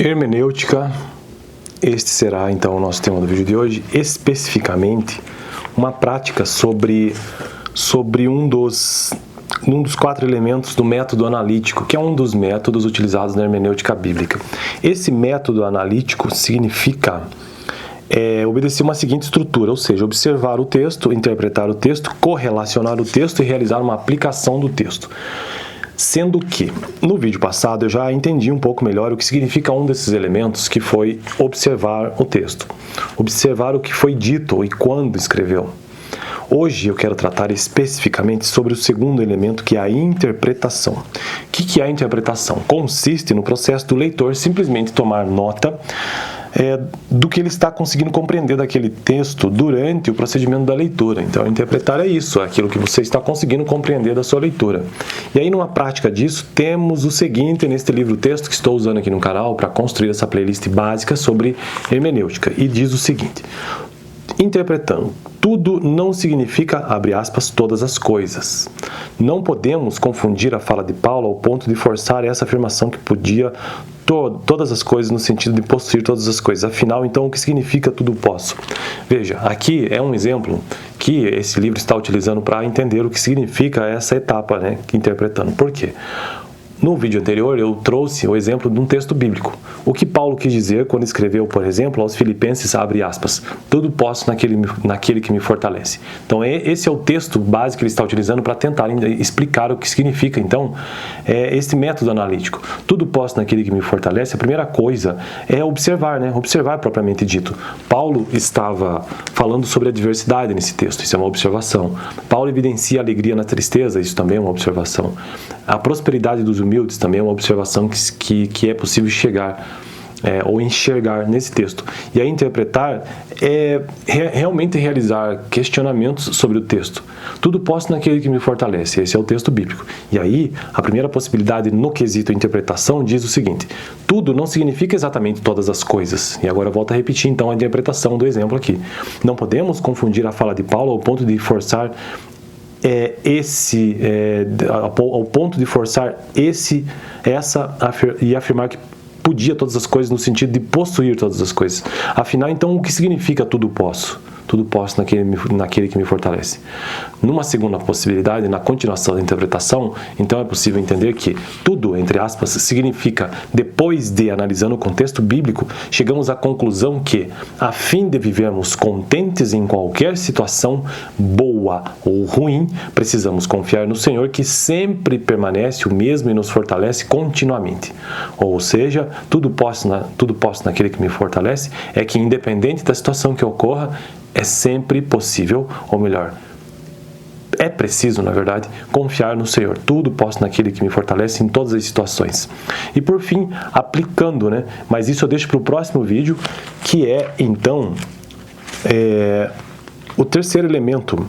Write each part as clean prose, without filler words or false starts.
Hermenêutica, este será então o nosso tema do vídeo de hoje, especificamente uma prática sobre um dos 4 elementos do método analítico, que é um dos métodos utilizados na hermenêutica bíblica. Esse método analítico significa obedecer uma seguinte estrutura, ou seja, observar o texto, interpretar o texto, correlacionar o texto e realizar uma aplicação do texto. Sendo que, no vídeo passado, eu já entendi um pouco melhor o que significa um desses elementos, que foi observar o texto. Observar o que foi dito e quando escreveu. Hoje eu quero tratar especificamente sobre o segundo elemento, que é a interpretação. O que é a interpretação? Consiste no processo do leitor simplesmente tomar nota do que ele está conseguindo compreender daquele texto durante o procedimento da leitura. Então, interpretar é isso, é aquilo que você está conseguindo compreender da sua leitura. E aí, numa prática disso, temos o seguinte neste livro-texto que estou usando aqui no canal para construir essa playlist básica sobre hermenêutica. E diz o seguinte: interpretando, tudo não significa, abre aspas, todas as coisas. Não podemos confundir a fala de Paulo ao ponto de forçar essa afirmação que podia todas as coisas no sentido de possuir todas as coisas. Afinal, então, o que significa tudo posso? Veja, aqui é um exemplo que esse livro está utilizando para entender o que significa essa etapa, né, interpretando. Por quê? No vídeo anterior eu trouxe o exemplo de um texto bíblico. O que Paulo quis dizer quando escreveu, por exemplo, aos Filipenses, abre aspas, tudo posso naquele que me fortalece. Então esse é o texto básico que ele está utilizando para tentar explicar o que significa, então, esse método analítico. Tudo posso naquele que me fortalece, a primeira coisa é observar, né? Observar propriamente dito. Paulo estava falando sobre a diversidade nesse texto, isso é uma observação. Paulo evidencia a alegria na tristeza, isso também é uma observação. A prosperidade dos humildes também é uma observação que é possível chegar ou enxergar nesse texto. E aí interpretar é realmente realizar questionamentos sobre o texto. Tudo posso naquele que me fortalece. Esse é o texto bíblico. E aí, a primeira possibilidade no quesito interpretação diz o seguinte: tudo não significa exatamente todas as coisas. E agora eu volto a repetir então a interpretação do exemplo aqui. Não podemos confundir a fala de Paulo ao ponto de forçar ao ponto de forçar e afirmar que podia todas as coisas no sentido de possuir todas as coisas. Afinal, então, o que significa tudo posso? Tudo posso naquele que me fortalece. Numa segunda possibilidade, na continuação da interpretação, então é possível entender que tudo, entre aspas, significa, depois de analisando o contexto bíblico, chegamos à conclusão que, a fim de vivermos contentes em qualquer situação, boa ou ruim, precisamos confiar no Senhor, que sempre permanece o mesmo e nos fortalece continuamente. Ou seja, tudo posso naquele que me fortalece é que, independente da situação que ocorra, é sempre possível, ou melhor, é preciso, na verdade, confiar no Senhor. Tudo posso naquele que me fortalece em todas as situações. E por fim, aplicando, né? Mas isso eu deixo para o próximo vídeo, que é, então, o terceiro elemento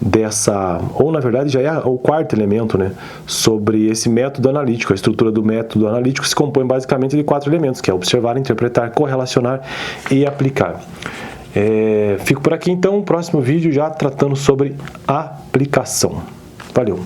dessa, ou na verdade já é o quarto elemento, né, sobre esse método analítico. A estrutura do método analítico se compõe basicamente de 4 elementos, que é observar, interpretar, correlacionar e aplicar. Fico por aqui então, próximo vídeo já tratando sobre aplicação. Valeu!